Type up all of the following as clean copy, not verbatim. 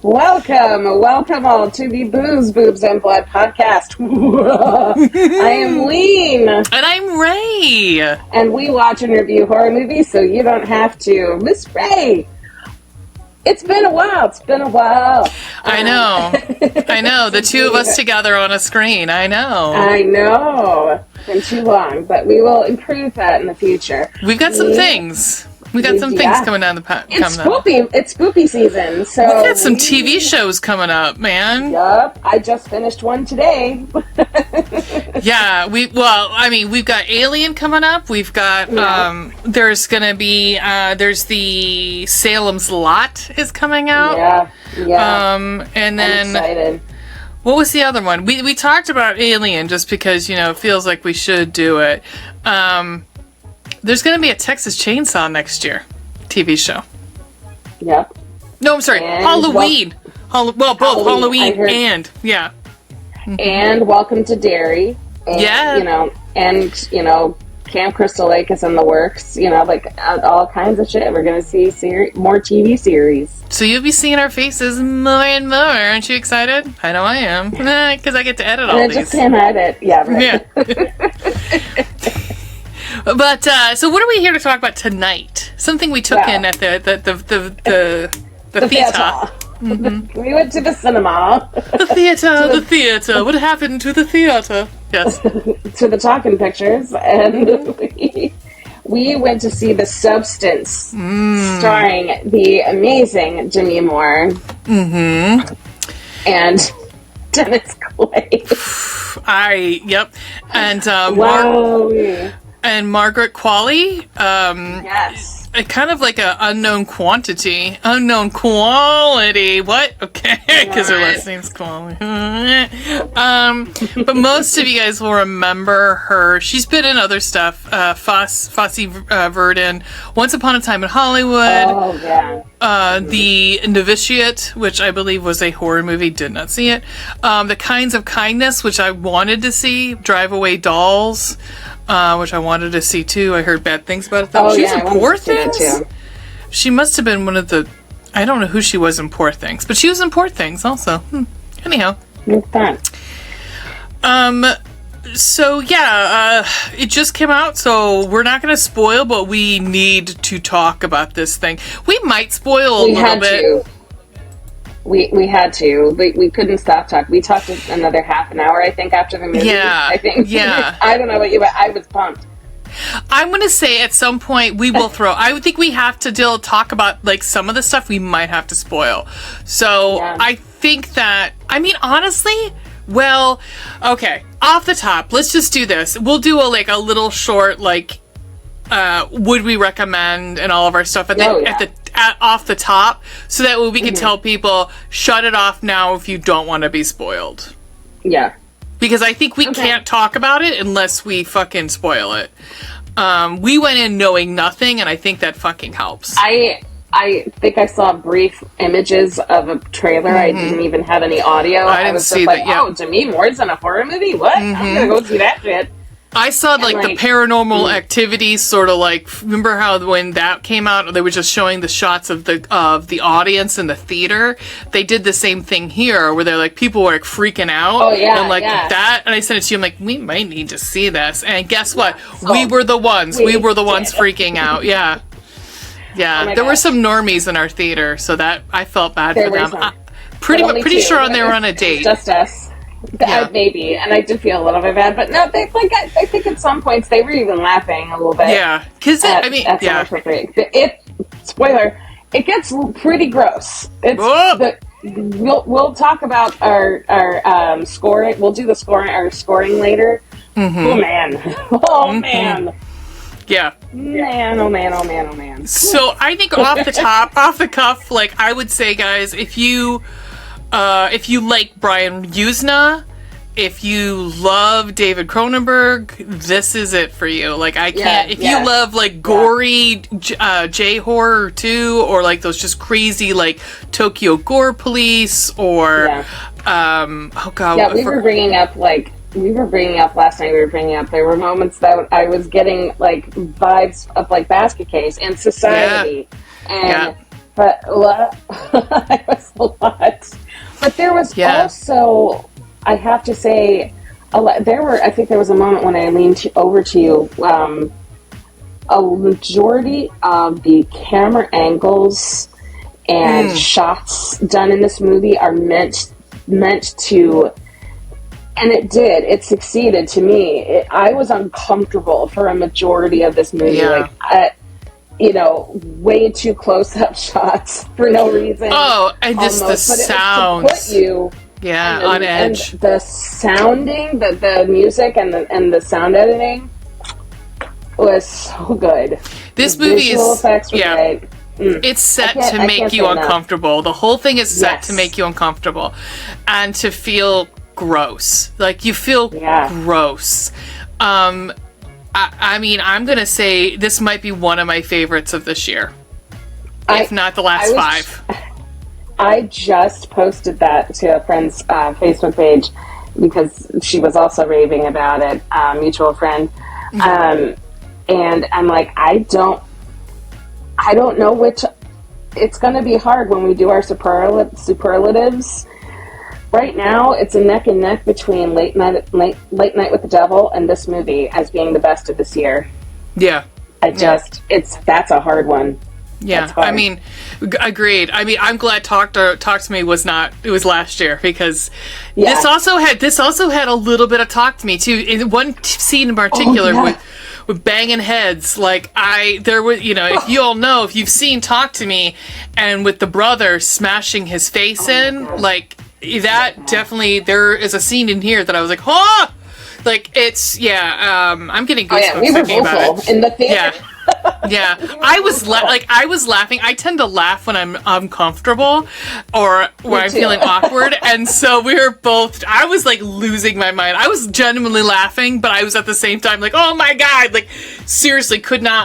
Welcome all to the Booze, Boobs, and Blood podcast. I am Ween. And I'm Ray. And we watch and review horror movies so you don't have to. Miss Ray, it's been a while. I know. The two of us together on a screen. I know. It's been too long, but we will improve that in the future. We've got some things. We got some things coming down the pipe. It's spoopy season, so we got some TV shows coming up, man. Yup, I just finished one today. Yeah, we've got Alien coming up. We've got there's the Salem's Lot is coming out. Yeah. And then I'm excited. What was the other one? We talked about Alien just because it feels like we should do it. There's going to be a Texas Chainsaw next year TV show. Yep. No, I'm sorry. And Halloween. Both Halloween and And Welcome to Derry. And, Camp Crystal Lake is in the works. All kinds of shit. We're going to see more TV series. So you'll be seeing our faces more and more. Aren't you excited? I know I am. Because I get to edit all these. I just can't edit. Yeah, right. Yeah. But so what are we here to talk about tonight? Something we took in at the theater. Mm-hmm. We went to the cinema. The theater. What happened to the theater? Yes. To the talking pictures, and we went to see The Substance, starring the amazing Demi Moore and Dennis Quaid. And wow. And Margaret Qualley. Yes. Kind of like a unknown quality. What? Okay, because her last name's Qualley. But most of you guys will remember her. She's been in other stuff. Fosse Verdon, Once Upon a Time in Hollywood. Oh yeah. The Novitiate, which I believe was a horror movie. Did not see it. The Kinds of Kindness, which I wanted to see. Drive Away Dolls. Which I wanted to see too. I heard bad things about it though. She's in Poor Things. She must have been one of the. I don't know who she was in Poor Things, but she was in Poor Things also. Anyhow. So yeah, it just came out, so we're not going to spoil, but we need to talk about this thing. We might spoil a little bit. We had to. We couldn't stop talking. We talked another half an hour, I think, after the movie. Yeah. I think. Yeah. I don't know about you, but I was pumped. I'm going to say at some point we will I would think we have to talk about like some of the stuff we might have to spoil. So I think that, honestly, well, okay, off the top, let's just do this. We'll do a little short, would we recommend and all of our stuff off the top, so that we can tell people, shut it off now if you don't want to be spoiled. Yeah. Because I think we can't talk about it unless we fucking spoil it. We went in knowing nothing, and I think that fucking helps. I think I saw brief images of a trailer. I didn't even have any audio. I was see that. Oh, Demi Moore's in a horror movie? What? I'm gonna go see that shit. I saw the Paranormal Activity sort of remember how when that came out they were just showing the shots of the audience in the theater. They did the same thing here where they're people were freaking out. Oh yeah, and that, and I sent it to you. I'm we might need to see this. And guess what? We were the ones. We were the ones freaking out. Yeah. Yeah. There were some normies in our theater, so that I felt bad for them. Pretty sure they were on a date. Just us. Maybe, and I did feel a little bit bad, but no, I think at some points they were even laughing a little bit. Yeah, because spoiler, it gets pretty gross. We'll talk about our scoring. We'll do our scoring later. Mm-hmm. Oh man. Yeah. Man, oh man. So I think off the cuff, I would say, guys, if you like Brian Usna, if you love David Cronenberg, this is it for you. You love gory J horror too, or those just crazy Tokyo Gore Police, or we were bringing up last night. There were moments that I was getting vibes of Basket Case and Society and But it was a lot. But there was also, I have to say, I think there was a moment when I leaned over to you. A majority of the camera angles and shots done in this movie are meant to, and it succeeded to me. I was uncomfortable for a majority of this movie. Like, way too close-up shots for no reason. Oh, and just the sounds. But it was to put you on edge. And the sounding, the music, and the sound editing was so good. This movie visual effects were great. It's set to make you uncomfortable. The whole thing is set to make you uncomfortable and to feel gross. Like, you feel gross. I mean, I'm going to say this might be one of my favorites of this year. If not the last 5. I just posted that to a friend's Facebook page because she was also raving about it, mutual friend. And I'm like, I don't know which. It's going to be hard when we do our superlatives. Right now, it's a neck and neck between Late Night with the Devil and this movie as being the best of this year. Yeah. That's a hard one. Yeah, I mean, agreed. I mean, I'm glad Talk to Me was last year, because this also had a little bit of Talk to Me too. In one scene in particular with banging heads, like there was, if you all know, if you've seen Talk to Me, and with the brother smashing his face in, like that definitely, there is a scene in here that I was like, oh, like it's I'm getting goosebumps thinking about it in the theater. Yeah, I was laughing. I tend to laugh when I'm uncomfortable or when I'm feeling awkward, and so we were both. I was like losing my mind. I was genuinely laughing, but I was at the same time like, oh my god, like seriously,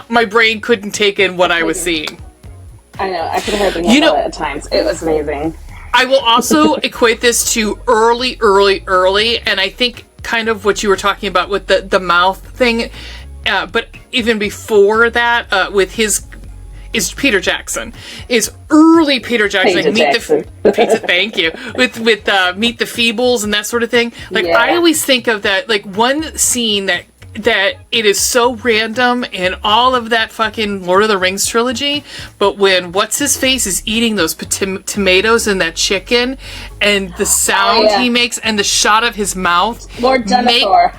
my brain couldn't take in what I was seeing. I know, I could hardly handle it at times. It was amazing. I will also equate this to early, and I think kind of what you were talking about with the mouth thing. But even before that, with his is Peter Jackson. Is early Peter Jackson. Thank you. With Meet the Feebles and that sort of thing. Like I always think of that, like one scene that it is so random in all of that fucking Lord of the Rings trilogy, but when what's-his-face is eating those tomatoes and that chicken, and the sound he makes and the shot of his mouth, Lord Denethor.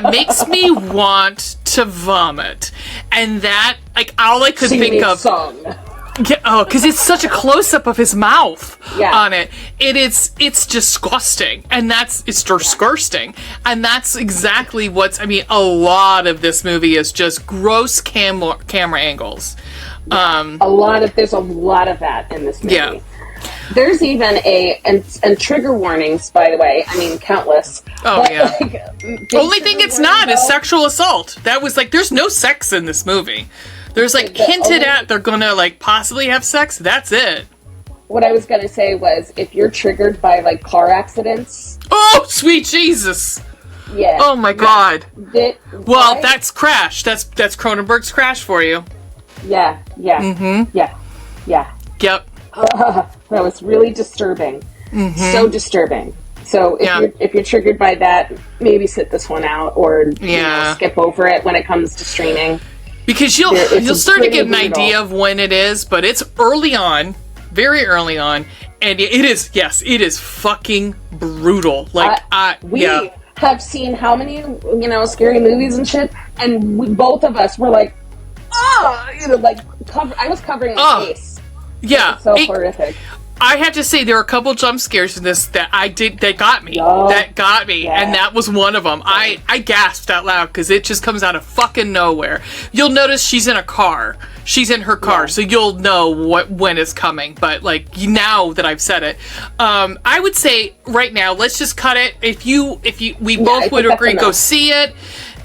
makes me want to vomit. And that, like, all I could think of... because it's such a close-up of his mouth on it. It's disgusting. And it's disgusting. And that's exactly a lot of this movie is just gross camera angles. There's a lot of that in this movie. Yeah. There's even and trigger warnings, by the way. I mean, countless. Oh, but, yeah. Only thing it's not is sexual assault. That was there's no sex in this movie. There's hinted at they're gonna possibly have sex. That's it. What I was gonna say was, if you're triggered by car accidents. Oh, sweet Jesus! Yeah. Oh my God. That's Crash. That's Cronenberg's Crash for you. Yeah. Yeah. Mm-hmm. Yeah. Yep. That was really disturbing. Mm-hmm. So disturbing. So if you're triggered by that, maybe sit this one out or skip over it when it comes to streaming. Because you'll start to get an idea of when it is, but it's early on, very early on, and it is fucking brutal. We have seen how many scary movies and shit, and both of us were like, I was covering my face. Yeah, so horrific. I have to say there are a couple jump scares in this that got me. And that was one of them. I gasped out loud because it just comes out of fucking nowhere. You'll notice she's in a car. She's in her car, so you'll know when it's coming. But now that I've said it, I would say right now let's just cut it. If we both would agree, go see it.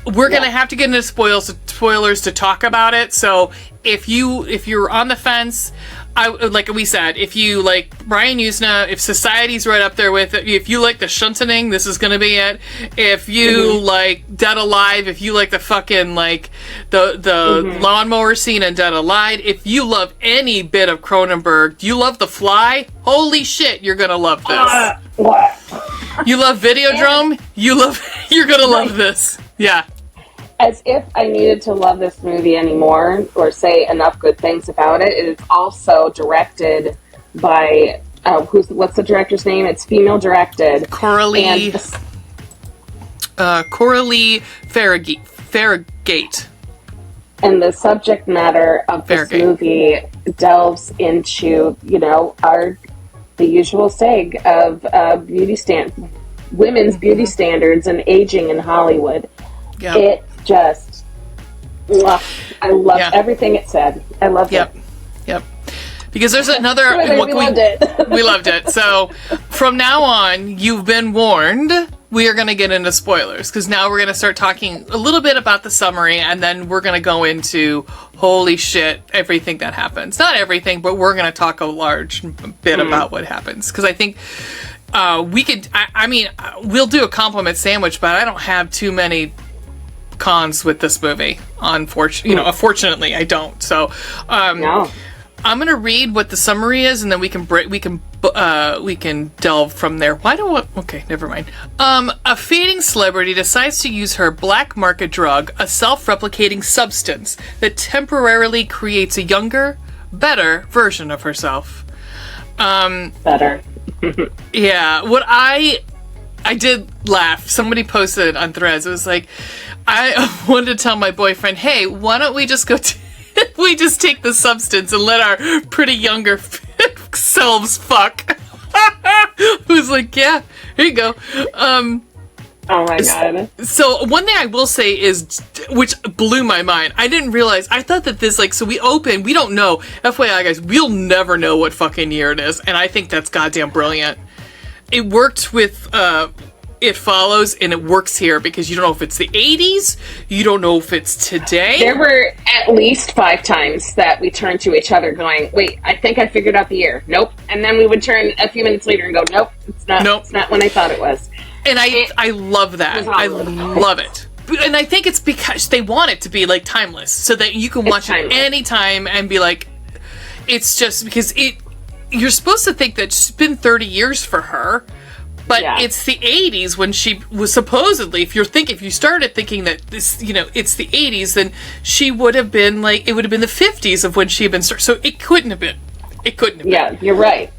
We're gonna have to get into spoilers to talk about it. So if you're on the fence, like we said, if you like Brian Usna, if Society's right up there with it, if you like the shuntoning, this is gonna be it. If you like Dead Alive, if you like the fucking like the lawnmower scene in Dead Alive, if you love any bit of Cronenberg, you love The Fly, holy shit, you're gonna love this. What? You love Videodrome, you're gonna love this. Yeah. As if I needed to love this movie anymore or say enough good things about it. It is also directed by what's the director's name? It's female directed. Coralie Farragut. And the subject matter of this movie delves into, the usual seg of women's beauty standards and aging in Hollywood. Yep. It just, I love everything it said. I loved it. Yep. Because there's another... we loved it. We loved it. So, from now on, you've been warned. We are going to get into spoilers. Because now we're going to start talking a little bit about the summary. And then we're going to go into, holy shit, everything that happens. Not everything, but we're going to talk a large bit about what happens. Because I think... we could... I mean, we'll do a compliment sandwich, but I don't have too many... cons with this movie. Unfortunately, I don't. So, no. I'm gonna read what the summary is, and then we can delve from there. Okay, never mind. A fading celebrity decides to use her black market drug, a self-replicating substance that temporarily creates a younger, better version of herself. Better. Yeah. What I did laugh. Somebody posted on Threads. It was like, I wanted to tell my boyfriend, hey, why don't we just we just take the substance and let our pretty younger selves fuck. Who's like, yeah, here you go. Oh my God. So one thing I will say is, which blew my mind, I didn't realize, I thought that this, so we open, we don't know, FYI guys, we'll never know what fucking year it is, and I think that's goddamn brilliant. It worked with, It Follows, and it works here because you don't know if it's the 80s, you don't know if it's today. There were at least 5 times that we turned to each other going, wait, I think I figured out the year. Nope. And then we would turn a few minutes later and go, nope, it's not. Nope. It's not when I thought it was. And I love that. I love it. And I think it's because they want it to be like timeless, so that you can watch it anytime and be like, it's just because you're supposed to think that it's been 30 years for her. But it's the 80s when she was supposedly, if you started thinking that this, it's the 80s, then she would have been like, it would have been the 50s of when she had been started. So it couldn't have been. Yeah, you're right.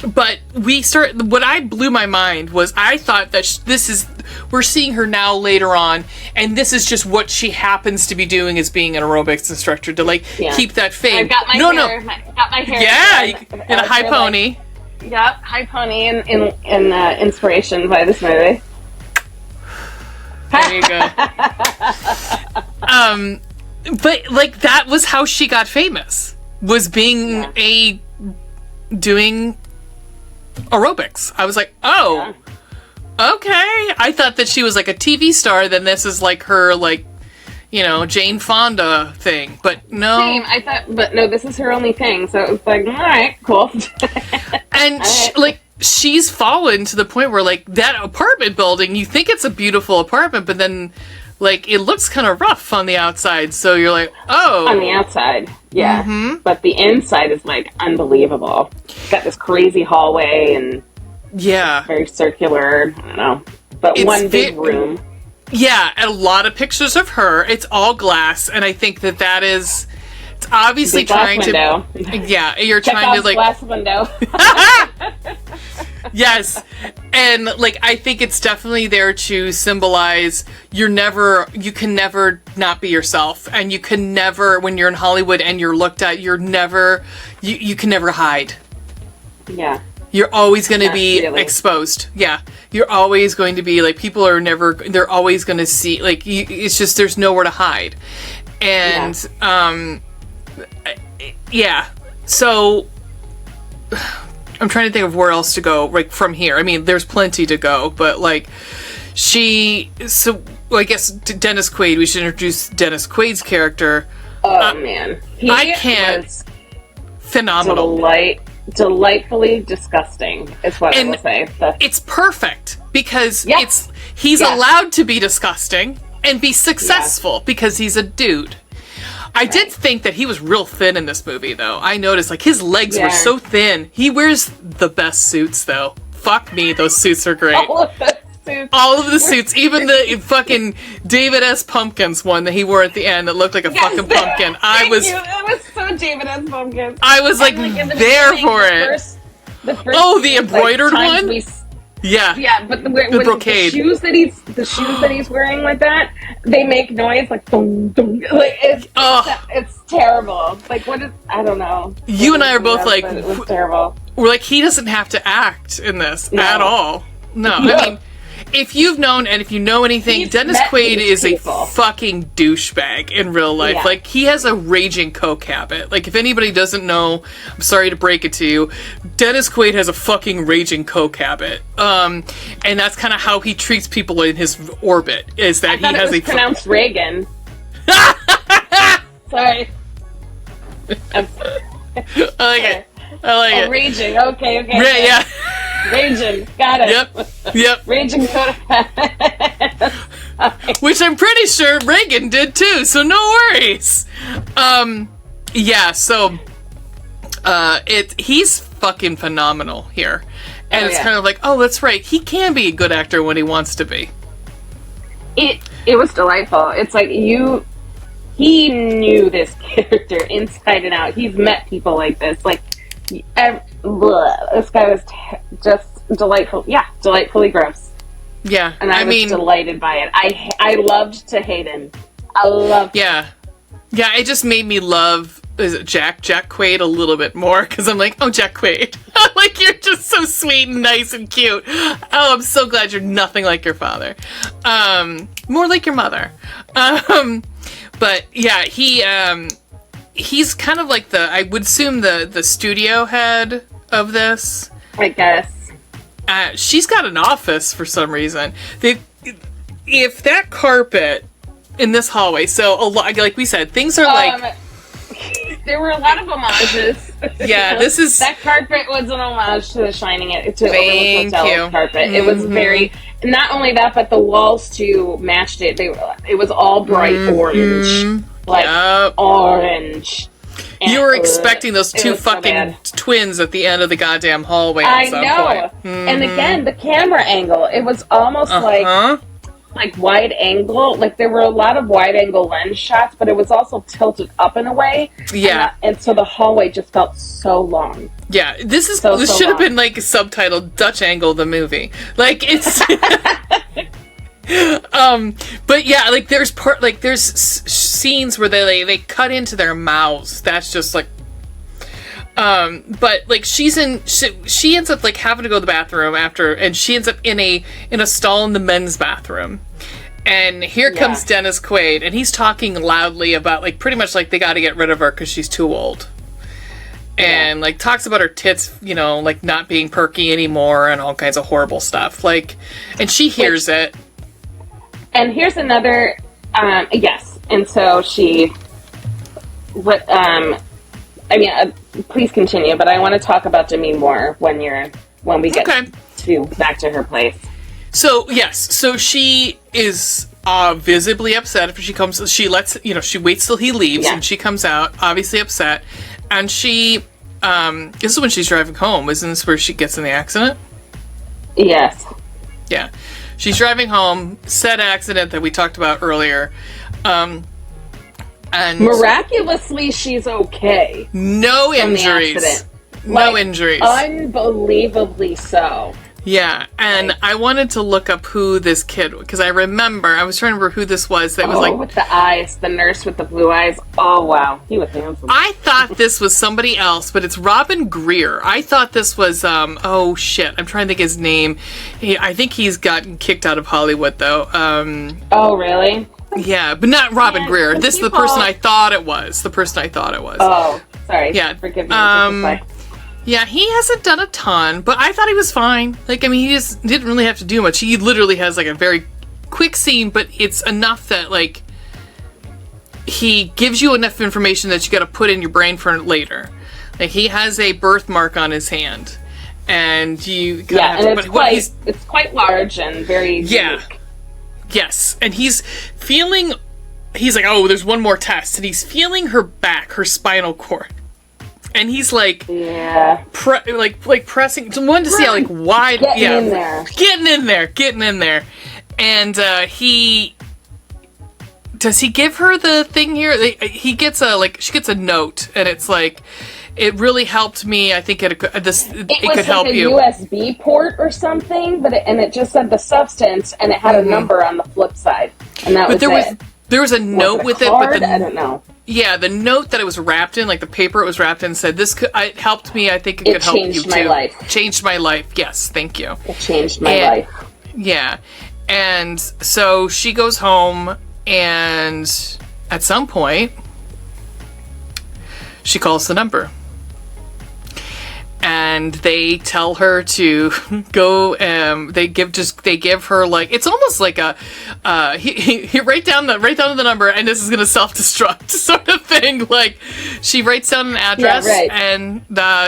But what I blew my mind was I thought that we're seeing her now later on, and this is just what she happens to be doing as being an aerobics instructor to keep that fame. I've got my hair. Got my hair. Yeah, in a high pony. Yep, high pony in inspiration by this movie. There you go. But that was how she got famous. Was being doing aerobics. I was like, oh, okay. I thought that she was like a TV star. Then this is like her Jane Fonda thing, but no. Same, I thought, but no, this is her only thing, so it was like, alright, cool. And she's fallen to the point where that apartment building, you think it's a beautiful apartment, but then it looks kind of rough on the outside, so you're like, oh. On the outside, yeah. Mm-hmm. But the inside is unbelievable. It's got this crazy hallway and very circular, I don't know, but it's one big room. Yeah, and a lot of pictures of her. It's all glass, and I think that is... It's obviously trying window. Yeah, you're trying to glass window. Yes, and I think it's definitely there to symbolize you can never not be yourself, and you can never, when you're in Hollywood and you're looked at, you can never hide. Yeah. You're always going to be exposed. Yeah. You're always going to be they're always going to see, it's just, there's nowhere to hide. And, so I'm trying to think of where else to go, from here. I mean, there's plenty to go, but I guess Dennis Quaid, we should introduce Dennis Quaid's character. Oh, man. I can't. phenomenal. Delightfully disgusting is what I will say. It's perfect because he's allowed to be disgusting and be successful because he's a dude. I did think that he was real thin in this movie, though. I noticed, like, his legs were so thin. He wears the best suits, though. Fuck me, those suits are great. All of the suits, even the fucking David S. Pumpkins one that he wore at the end that looked like a fucking pumpkin. It was so David S. Pumpkins. I was like there for it. The embroidered one? Yeah, but the brocade. The shoes that he's wearing like that, they make noise like dum dum. Like it's terrible. Like what is? I don't know. You and I are both like, it was terrible. We're like, he doesn't have to act in this at all. No, I mean, if you've known and if you know anything, Dennis Quaid is a fucking douchebag in real life. Yeah. Like, he has a raging coke habit. Like, if anybody doesn't know, I'm sorry to break it to you, Dennis Quaid has a fucking raging coke habit. And that's kind of how he treats people in his orbit, is that he has pronounced Reagan. Sorry. I like it. Raging. Okay. Yeah. Raging. Got it. Yep. Raging codependent. Which I'm pretty sure Reagan did too, so no worries. He's fucking phenomenal here. And it's kind of like, oh, that's right. He can be a good actor when he wants to be. It was delightful. It's like he knew this character inside and out. He's met people like this. Like, this guy was just delightful. Yeah, delightfully gross. Yeah, and I was delighted by it. I loved to hate him. I loved. Yeah, it just made me love. Is it Jack Quaid a little bit more? Because I'm like, oh, Jack Quaid, like you're just so sweet and nice and cute. Oh, I'm so glad you're nothing like your father. More like your mother. But yeah, he's kind of like I would assume the studio head of this. I guess. She's got an office for some reason. If that carpet in this hallway, so a lot, like we said, things are like. There were a lot of homages. Yeah, that carpet was an homage to the Shining. Overlook Hotel carpet. Mm-hmm. It was very. Not only that, but the walls too matched it. It was all bright orange, orange. And you were expecting those two fucking twins at the end of the goddamn hallway. At some point. Mm-hmm. And again, the camera angle. It was almost like wide angle. Like there were a lot of wide angle lens shots, but it was also tilted up in a way. Yeah. And so the hallway just felt so long. Yeah, this should have been like subtitled Dutch Angle the movie. Like it's but yeah, like there's scenes where they cut into their mouths. That's just like but like she ends up like having to go to the bathroom after, and she ends up in a stall in the men's bathroom. And here comes Dennis Quaid, and he's talking loudly about like pretty much like they got to get rid of her because she's too old. And like talks about her tits, like not being perky anymore and all kinds of horrible stuff. Like, and she hears it. And here's another, yes. And so please continue, but I want to talk about Demi Moore when we get back to her place. So, yes. So she is visibly upset after she comes. She waits till he leaves and she comes out, obviously upset. And she, this is when she's driving home. Isn't this where she gets in the accident? Yes. Yeah. She's driving home, said accident that we talked about earlier. And miraculously, she's okay. No injuries. No injuries. Unbelievably so. Yeah, and I wanted to look up who this kid, because I was trying to remember who this was that was like... with the eyes, the nurse with the blue eyes. Oh, wow. He was handsome. I thought this was somebody else, but it's Robin Greer. I thought this was, oh shit, I'm trying to think his name. I think he's gotten kicked out of Hollywood, though. Oh, really? Yeah, but not Robin Greer. This is the person I thought it was. Oh, sorry. Yeah. Forgive me. Yeah, he hasn't done a ton, but I thought he was fine. Like, I mean, he just didn't really have to do much. He literally has, like, a very quick scene, but it's enough that, like, he gives you enough information that you gotta put in your brain for later. Like, he has a birthmark on his hand. And you it's quite large and very unique. Yes. And he's like, oh, there's one more test. And he's feeling her back, her spinal cord. And he's like, pressing. So one to see how like wide, getting in there. And does he give her the thing here? She gets a note, and it's like, it really helped me. I think it could help you. It was like a USB port or something, but it just said the substance, and it had a number on the flip side, and that was it. There was a note with it, but I don't know. Yeah, the note that it was wrapped in, like the paper it was wrapped in, said it helped me. I think it could help you too. It changed my life. Changed my life. Yes, thank you. It changed my life. Yeah, and so she goes home, and at some point, she calls the number. And they tell her to go. They give her like, it's almost like a he write down the number, and this is gonna self-destruct sort of thing. Like, she writes down an address, and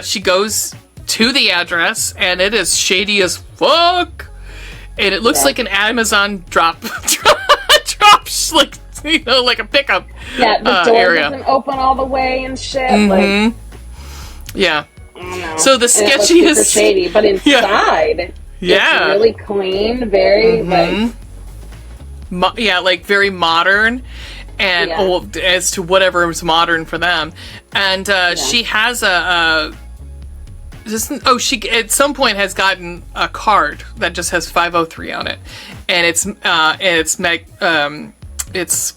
she goes to the address, and it is shady as fuck, and it looks like an Amazon drop like, like a pickup. Yeah, the door doesn't open all the way and shit. Mm-hmm. Like, so the sketchiest, it's shady, but inside, it's really clean, very like very modern and old as to whatever is modern for them. And she has she at some point has gotten a card that just has 503 on it, and it's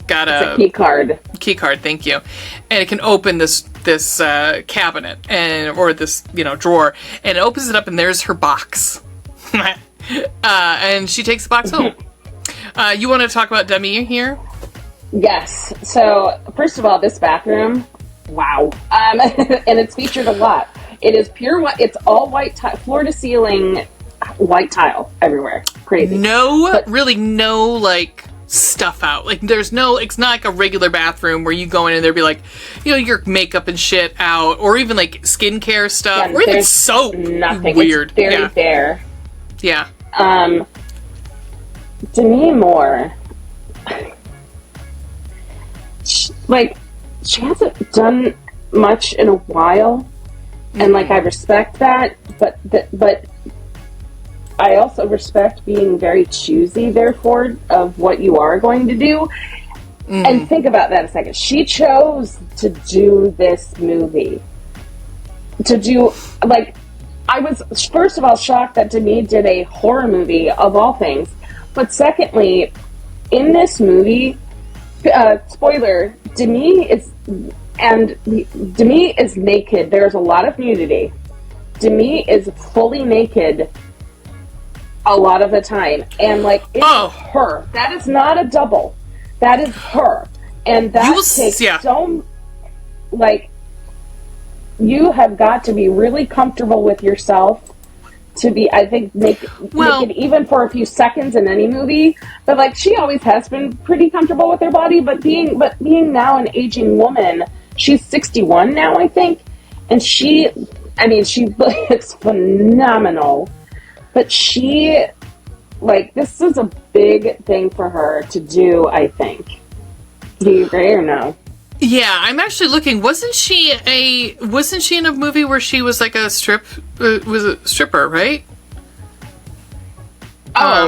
got a key card. Key card, thank you. And it can open this cabinet or this drawer, and it opens it up, and there's her box. And she takes the box home. You want to talk about Demi here? Yes. So first of all, this bathroom, wow, and it's featured a lot. It is pure white. It's all white tile, floor to ceiling, white tile everywhere. Crazy. No like stuff out. Like, it's not like a regular bathroom where you go in and there'd be like, your makeup and shit out, or even like skincare stuff, or even soap. Nothing. Weird. It's very bare. Yeah. Demi Moore, she hasn't done much in a while, and like, I respect that, but I also respect being very choosy, therefore, of what you are going to do. And think about that a second. She chose to do this movie. I was, first of all, shocked that Demi did a horror movie, of all things. But secondly, in this movie, spoiler, Demi is naked. There's a lot of nudity. Demi is fully naked a lot of the time, and like, it's her. That is not a double. That is her, and that takes so. Like, you have got to be really comfortable with yourself to be, I think, make it even for a few seconds in any movie. But like, she always has been pretty comfortable with her body. But being now an aging woman, she's 61 now, I think, and she looks phenomenal. But she, like, this is a big thing for her to do, I think. Do you agree or no? Yeah, I'm actually looking. Wasn't she in a movie where she was like a stripper, right?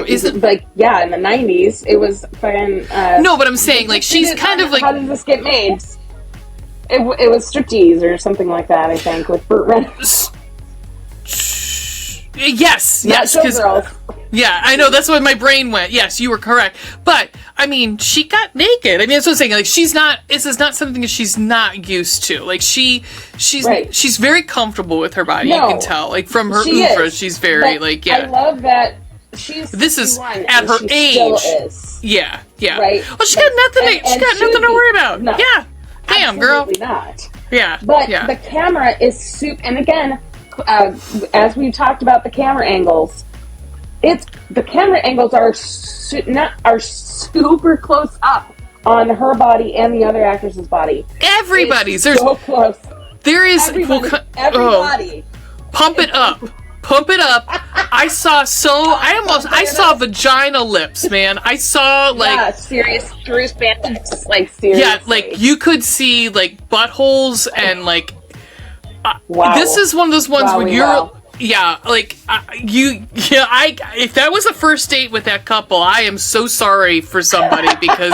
Is it like, in the 90s? It was fucking... no, but I'm saying, like, she's kind of like... How did this get made? It was striptease or something like that, I think, with Burt Reynolds. Yes, Showgirls. Yeah, I know, that's what my brain went. Yes, you were correct. But, I mean, she got naked. I mean, that's what I'm saying. Like, this is not something that she's not used to. Like, she's very comfortable with her body, you can tell. Like, from her oeuvre, she's very, like, I love that this is at her age. Still is. Yeah. Right? Well, she got nothing to worry about. No, yeah. Damn, girl. Absolutely not. Yeah. But the camera is super, and again, as we've talked about the camera angles, the camera angles are super close up on her body and the other actress's body. Everybody's. So close. is everybody. Pump it up. Pump it up. I saw vagina lips, man. I saw serious Bruce Bands, seriously. Yeah, you could see buttholes and wow. This is one of those ones where you're if that was a first date with that couple, I am so sorry for somebody because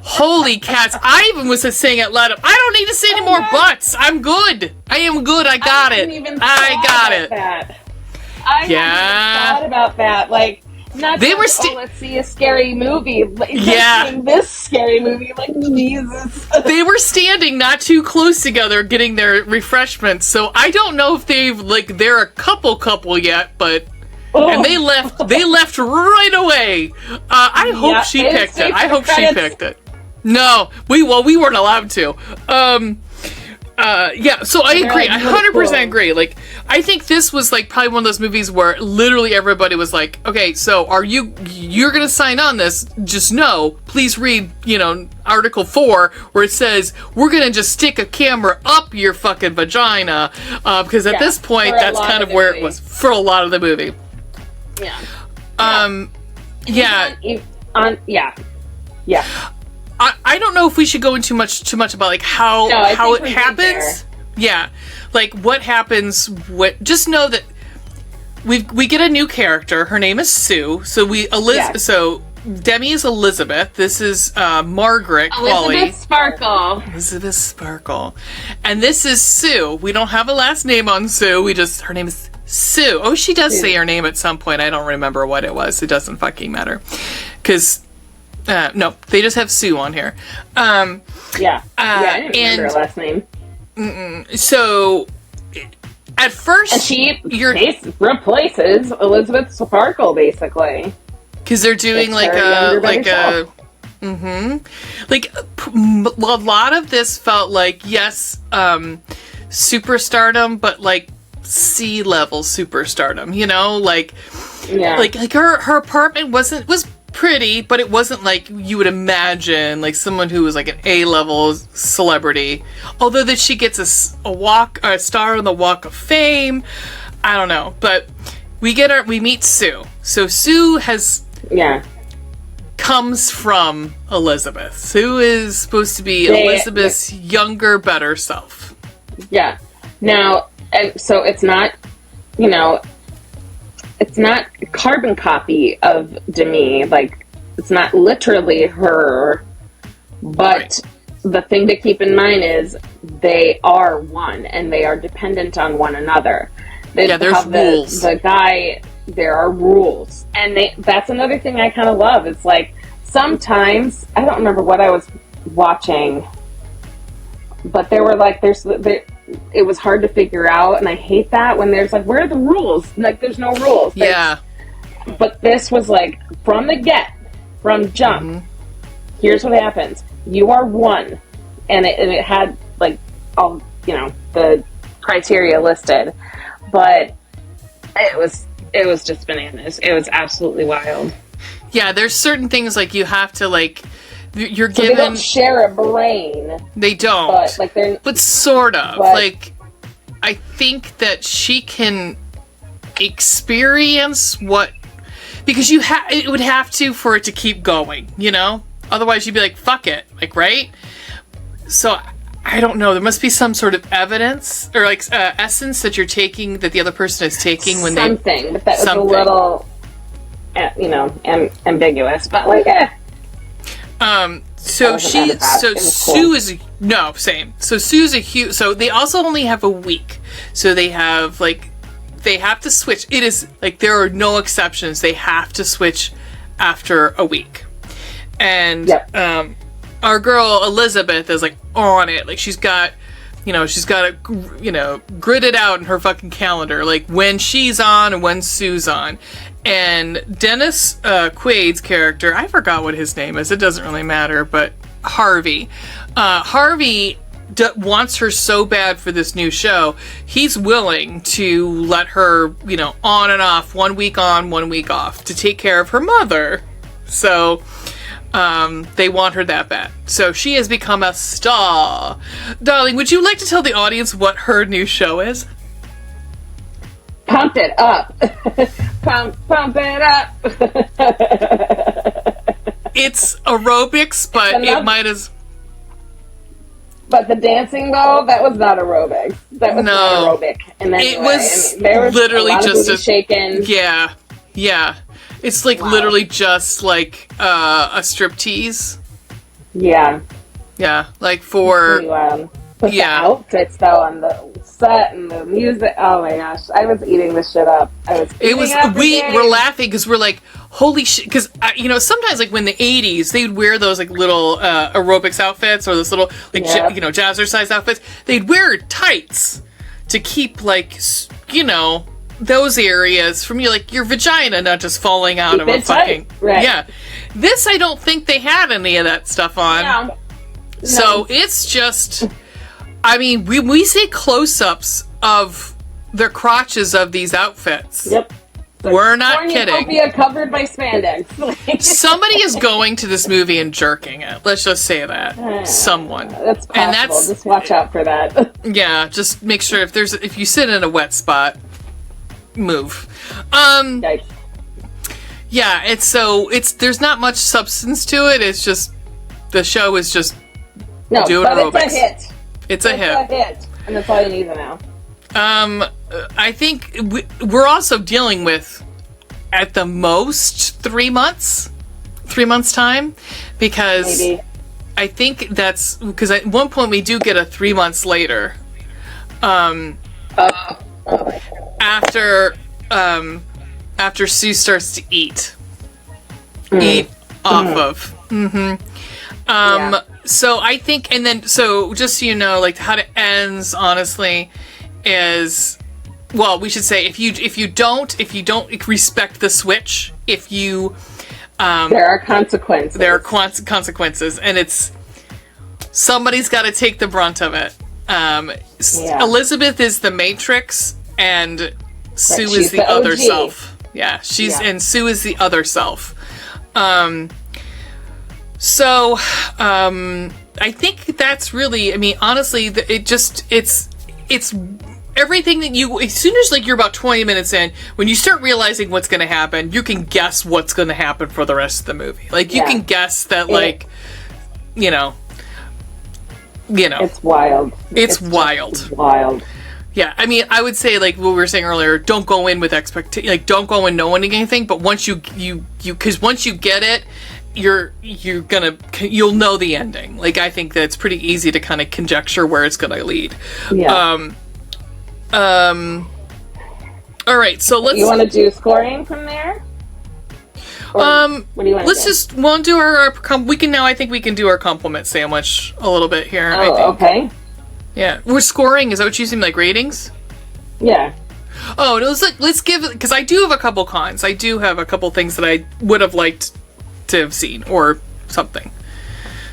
holy cats, I even was saying out loud, I don't need to see any more butts. I'm good. I am good. I got it. I got it. I hadn't thought about that. Not they were let's see a scary movie. Seeing this scary movie, Jesus. They were standing not too close together getting their refreshments, so I don't know if they're a couple yet, but and they left right away. I hope she picked it. I hope she picked it. No, we weren't allowed to. So I agree. I 100% agree. I think this was probably one of those movies where literally everybody was like, okay, so you're gonna sign on this, just know, please read, Article 4, where it says, we're gonna just stick a camera up your fucking vagina, because at this point, that's kind of where it was for a lot of the movie. Yeah. I don't know if we should go into too much about how it happens. Yeah, what happens. Just know that we get a new character. Her name is Sue. So So Demi is Elizabeth. This is Margaret Qualley. Elizabeth Sparkle, and this is Sue. We don't have a last name on Sue. Her name is Sue. Oh, she does say her name at some point. I don't remember what it was. It doesn't fucking matter, because. No, they just have Sue on here. I didn't remember her last name. So, at first, and she replaces Elizabeth Sparkle, basically, because they're doing a lot of this felt superstardom, but C-level superstardom. Her apartment was pretty, but it wasn't you would imagine someone who was an A-level celebrity. Although that she gets a star on the Walk of Fame. I don't know, but we meet Sue. So Sue comes from Elizabeth. Sue is supposed to be Elizabeth's younger, better self. Yeah. Now, and so it's not, it's not a carbon copy of Demi. It's not literally her. But the thing to keep in mind is they are one, and they are dependent on one another. There's rules. There are rules. And that's another thing I kind of love. It's sometimes, I don't remember what I was watching, but there were it was hard to figure out, and I hate that when there's where are the rules? There's no rules. Yeah. But this was from jump. Mm-hmm. Here's what happens. You are one, and it had all the criteria listed, but it was just bananas. It was absolutely wild. Yeah, there's certain things you have to you're so given. They don't share a brain. They don't. But sort of. I think that she can experience because it would have to for it to keep going, Otherwise you'd be fuck it, right? So I don't know. There must be some sort of evidence or essence that you're taking, that the other person is taking when something, but that was a little, ambiguous. But So Sue is same. So Sue's a huge. So they also only have a week. So they have they have to switch. It is there are no exceptions. They have to switch after a week. And our girl Elizabeth is on it. She's got it gridded out in her fucking calendar, when she's on and when Sue's on. And Dennis Quaid's character, I forgot what his name is. It doesn't really matter, but Harvey. Harvey wants her so bad for this new show. He's willing to let her, on and off, 1 week on, 1 week off, to take care of her mother. So, They want her that bad. So she has become a star. Darling, would you like to tell the audience what her new show is? Pump it up. Pump it up. It's aerobics, but it might as... But the dancing, though, that was not aerobics. That was not aerobic. It was, there was literally just a shaking. Yeah. It's like literally just like a striptease. Yeah. Yeah, like for... But the outfits, though, on the set and the music, oh my gosh, I was eating this shit up. We were laughing because we're like, holy shit, because, sometimes, like, when the 80s, they'd wear those, like, little aerobics outfits, or those little, like, jazzercise outfits. They'd wear tights to keep, like, those areas from your vagina not just falling out of a fucking... Right. Yeah. This, I don't think they had any of that stuff on. No. So, it's just... I mean, we see close-ups of the crotches of these outfits. Yep. We're not kidding. Covered by spandex. Somebody is going to this movie and jerking it. Let's just say that. Someone. That's possible. And just watch out for that. Yeah, just make sure if you sit in a wet spot, move. Yikes. Yeah, there's not much substance to it. It's just the show is just doing aerobics. It's a hit. It's a hit. And that's all you need to know. I think we're also dealing with, at the most, 3 months. 3 months' time. Because maybe. I think that's... Because at one point we do get a 3 months later. After Sue starts to eat. Eat off of. Mm-hmm. So I think, and then, so just so you know, like, how it ends, honestly, is, well, we should say, if you don't respect the switch, if you, there are consequences. There are consequences, and it's, somebody's got to take the brunt of it. Elizabeth is the Matrix, and Sue is the other self. Yeah, and Sue is the other self. So, I think that's really, I mean, honestly, it's everything that as soon as, like, you're about 20 minutes in, when you start realizing what's going to happen, you can guess what's going to happen for the rest of the movie. Like, you can guess that, like, It's wild. It's wild. Wild. Yeah, I mean, I would say, like what we were saying earlier, don't go in with don't go in knowing anything, but once because once you get it, you'll know the ending. Like, I think that it's pretty easy to kind of conjecture where it's gonna lead. Yeah. All right, so let's... You want to do scoring from there? Or what do you want to do? We'll do I think we can do our compliment sandwich a little bit here. Oh, okay. Yeah. We're scoring, is that what you seem like, ratings? Yeah. Oh, let's give... Because I do have a couple cons. I do have a couple things that I would have liked to have seen, or something.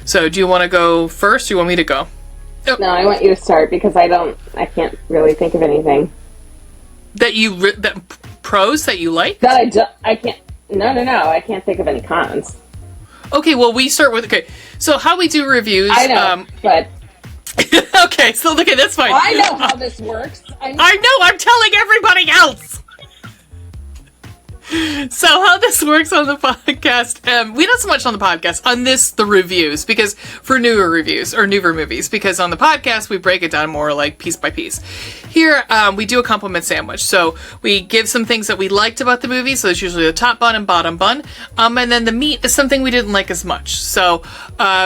So, do you want to go first, or do you want me to go? Oh. No, I want you to start, because I can't really think of anything. That pros that you like? That I can't... No, I can't think of any cons. Okay, well, we start with... Okay, so how we do reviews... I know, but... Okay, so okay, that's fine. I know how this works. I know, I'm telling everybody else! So how this works on the podcast, we not so much on the podcast, on the reviews, because for newer reviews, or newer movies, because on the podcast, we break it down more like piece by piece. Here, we do a compliment sandwich. So we give some things that we liked about the movie, so it's usually the top bun and bottom bun, and then the meat is something we didn't like as much. So,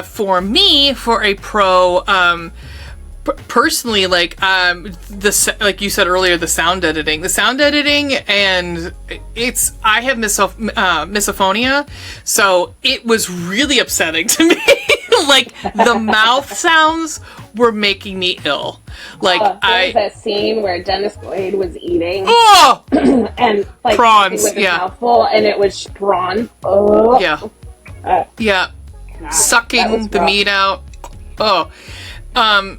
for me, for a pro, personally, like you said earlier, the sound editing, and I have misophonia, so it was really upsetting to me. Like, the mouth sounds were making me ill. Like, there was that scene where Dennis Quaid was eating, and like prawns, with his mouth full, and it was prawn. Oh, God, sucking the meat out. Oh.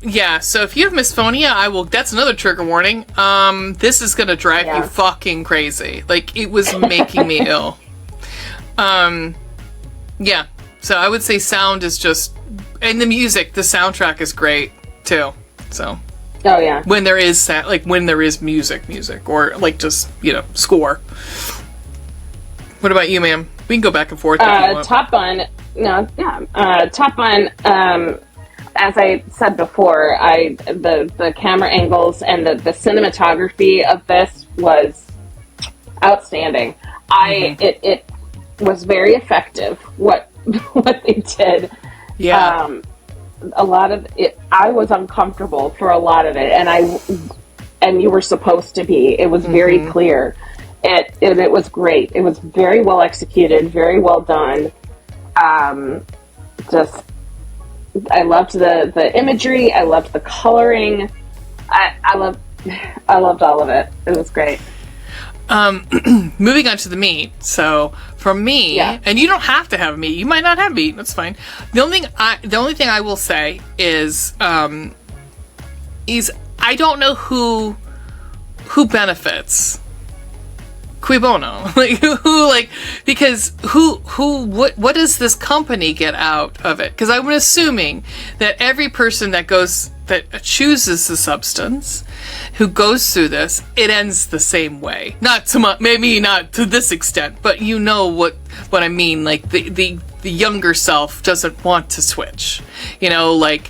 Yeah, so if you have misophonia, that's another trigger warning. This is gonna drive you fucking crazy. Like, it was making me ill. Yeah. So I would say sound is just, and the music, the soundtrack is great too. So. Oh yeah. When there is when there is music, or like just score. What about you, ma'am? We can go back and forth. Top Gun. No, yeah. Top Gun. As I said before, the camera angles and the cinematography of this was outstanding. It was very effective. What they did. Yeah. A lot of it, I was uncomfortable for a lot of it, and you were supposed to be. It was very clear. It was great. It was very well executed, very well done. I loved the imagery. I loved the coloring. I loved all of it. It was great. Moving on to the meat. So for me, and you don't have to have meat. You might not have meat. That's fine. The only thing I will say is I don't know who benefits. Cui bono? Because what does this company get out of it? Because I'm assuming that every person that chooses the substance, who goes through this, it ends the same way. Not so much, maybe not to this extent, but you know what I mean. Like the younger self doesn't want to switch. I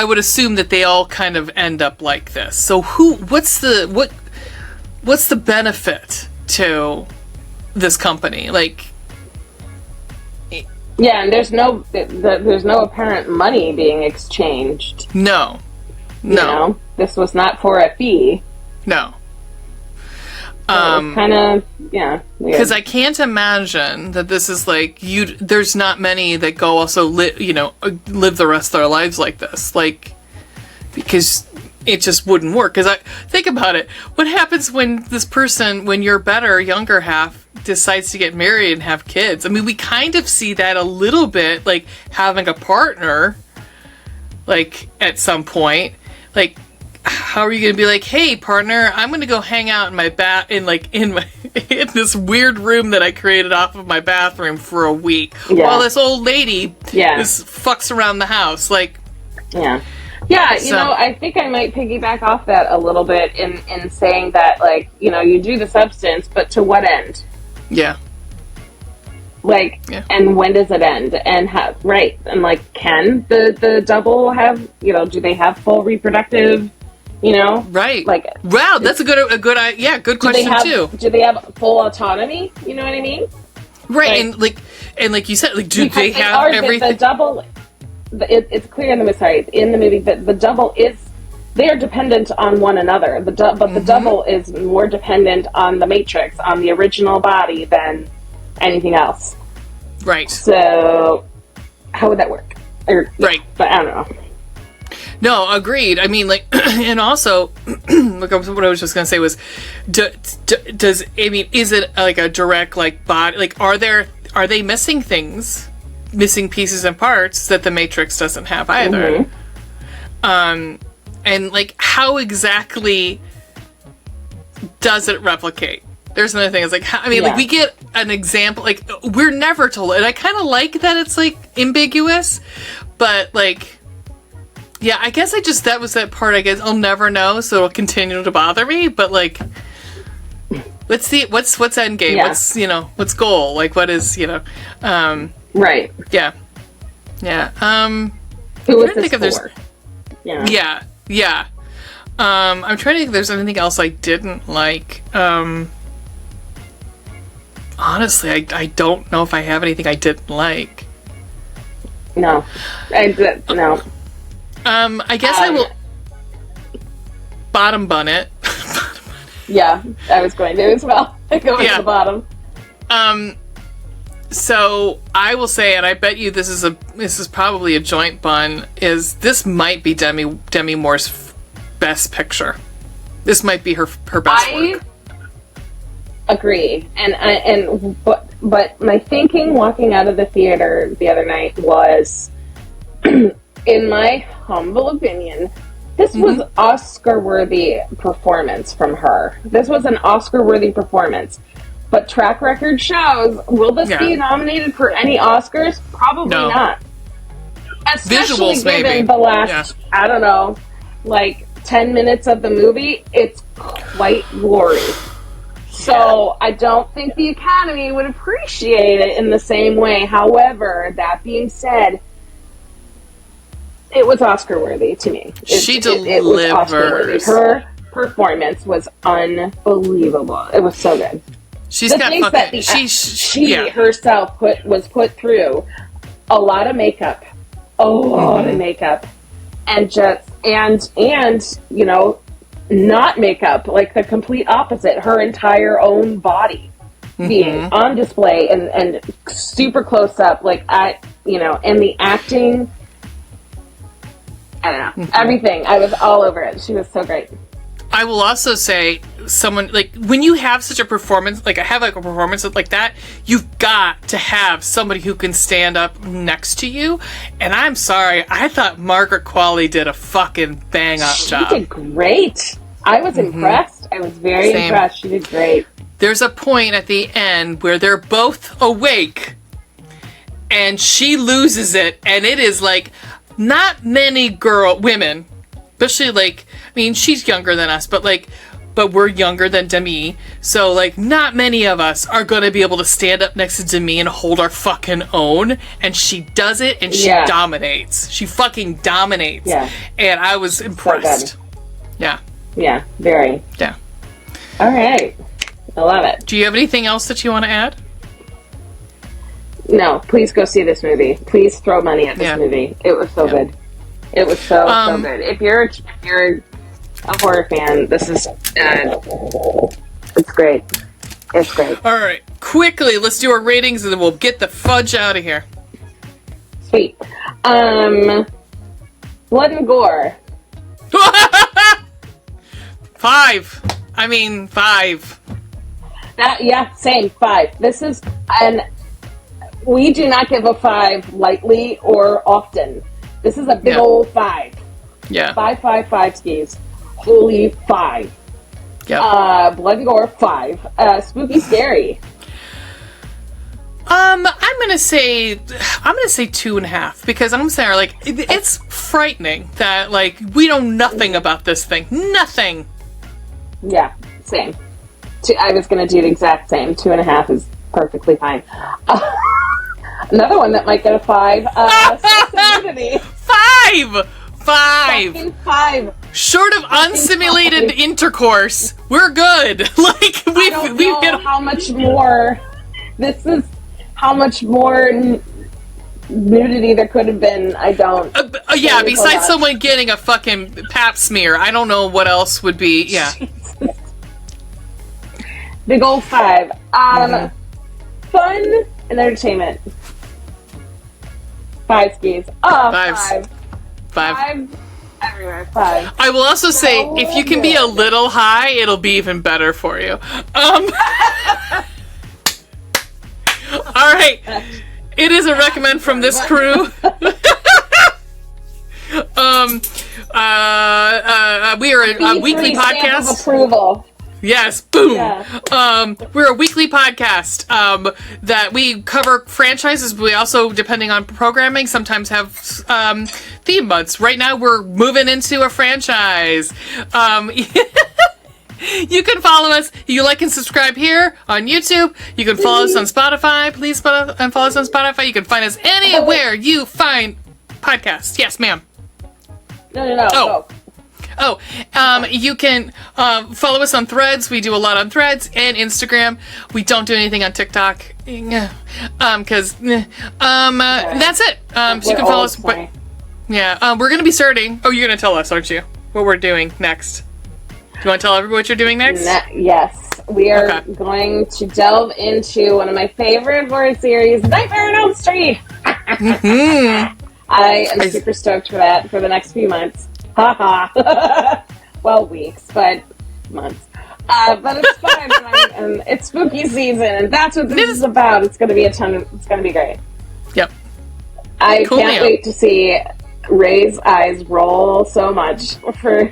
would assume that they all kind of end up like this. So what's the benefit to this company? Yeah, and there's no apparent money being exchanged. No. This was not for a fee. No. Kind of, weird. Because I can't imagine that this is there's not many that go also live the rest of their lives like this. Because it just wouldn't work. Because think about it. What happens when your better, younger half decides to get married and have kids? I mean, we kind of see that a little bit, having a partner, at some point. How are you going to be hey, partner, I'm going to go hang out in my in this weird room that I created off of my bathroom for a week while this old lady just fucks around the house. Yeah, I think I might piggyback off that a little bit in saying that, you do the substance, but to what end? Yeah. And when does it end? And can the double have, do they have full reproductive, Right. Wow, that's a good question too. Do they have full autonomy? You know what I mean? Right, and you said, do they have everything? The double, it's clear in the movie that the double they are dependent on one another. But the double is more dependent on the Matrix, on the original body, than anything else. Right. So, how would that work? Right. But I don't know. No, agreed. I mean, and also, what I was just going to say was, is it a direct, body, are they missing things, missing pieces and parts that the Matrix doesn't have either? And, how exactly does it replicate? There's another thing. It's we get an example, we're never told, and I kind of like that it's, ambiguous, but, yeah, I guess that was that part, I guess I'll never know, so it'll continue to bother me, but, what's end game? Yeah. What's goal? What is, right. Yeah. Yeah. Who was this for? Yeah. I'm trying to think if there's anything else I didn't like. Honestly, I don't know if I have anything I didn't like. No. No. I guess I will bottom bun it. Yeah, I was going to as well. Go to the bottom. So I will say, and I bet you this is probably a joint bun, this might be Demi Moore's best picture. This might be her best work. Agree. But my thinking walking out of the theater the other night was, in my humble opinion, this was Oscar-worthy performance from her. This was an Oscar-worthy performance. But track record shows, will this be nominated for any Oscars? Probably not. Especially Visuals, given maybe. the last, I don't know, like 10 minutes of the movie, it's quite gory. So I don't think the Academy would appreciate it in the same way. However, that being said, it was Oscar-worthy to me. She delivers. It was Oscar-worthy. Her performance was unbelievable. It was so good. She's got fucking... She herself was put through a lot of makeup. A lot of makeup. And you know, not makeup, like the complete opposite. Her entire own body being on display and super close up, like you know, and the acting, I don't know, everything. I was all over it. She was so great. I will also say, someone, like, when you have such a performance, like, I have, like, a performance like that, you've got to have somebody who can stand up next to you, and I'm sorry, I thought Margaret Qualley did a fucking bang-up job. She did great. I was impressed. I was very impressed. She did great. There's a point at the end where they're both awake, and she loses it, and it is, like, not many women, especially, like, I mean, she's younger than us, but we're younger than Demi, so, like, not many of us are gonna be able to stand up next to Demi and hold our fucking own, and she does it, and she dominates. She fucking dominates. Yeah. And I was impressed. So yeah. Yeah, very. Yeah. All right. I love it. Do you have anything else that you want to add? No, please go see this movie. Please throw money at this movie. It was so good. It was so good. If you're a horror fan, this is it's great. It's great. All right, quickly, let's do our ratings and then we'll get the fudge out of here. Sweet. Blood and gore. 5. I mean, 5. Same 5. This is, and we do not give a 5 lightly or often. This is a big old 5. Yeah. 5 skis. Holy 5. Yeah. Blood and gore 5. Spooky scary. I'm gonna say 2.5 because I'm saying, like, it's frightening that, like, we know nothing about this thing. Nothing. Yeah, same. I was gonna do the exact same. 2.5 is perfectly fine. Another one that might get a 5. Immunity. 5. 5. Fucking 5. Short of unsimulated intercourse, we're good. Like, I don't know how much more. This is how much more nudity there could have been. I don't. Yeah, besides someone getting a fucking pap smear, I don't know what else would be. Yeah. Big old 5. Fun and entertainment. 5 skis. Oh, 5. 5 everywhere. 5. I will also say, if you can be a little high, it'll be even better for you. All right. It is a recommend from this crew. We are a weekly podcast. Of approval. Yes, boom. Yeah. We're a weekly podcast that we cover franchises. We also, depending on programming, sometimes have theme months. Right now, we're moving into a franchise. You can follow us. You like and subscribe here on YouTube. You can follow us on Spotify. Please follow us on Spotify. You can find us anywhere you find podcasts. Yes, ma'am. No. You can follow us on Threads. We do a lot on Threads and Instagram. We don't do anything on TikTok. Because that's it. So you can follow us. But, we're going to be starting. Oh, you're going to tell us, aren't you? What we're doing next. Do you want to tell everybody what you're doing next? Yes. We are going to delve into one of my favorite horror series, Nightmare on Elm Street. I am super stoked for that for the next few months. Well, weeks, but months. But it's fun, and it's spooky season, and that's what this is about. It's going to be it's going to be great. Yep. I can't wait to see Ray's eyes roll so much for...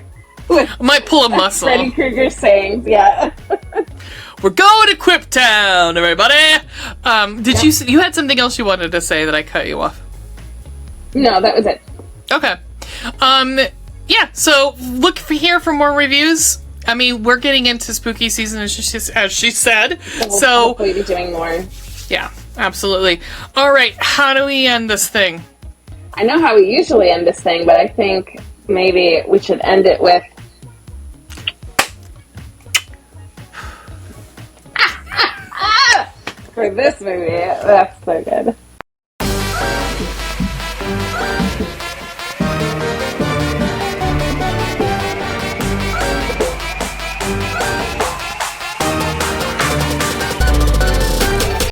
Might pull a muscle. Freddy Krueger sayings, yeah. We're going to Quip Town, everybody. You had something else you wanted to say that I cut you off? No, that was it. Okay. Yeah, so look here for more reviews. I mean, we're getting into spooky season, as she said. We'll hopefully be doing more. Yeah, absolutely. All right, how do we end this thing? I know how we usually end this thing, but I think maybe we should end it with... For this movie, that's so good.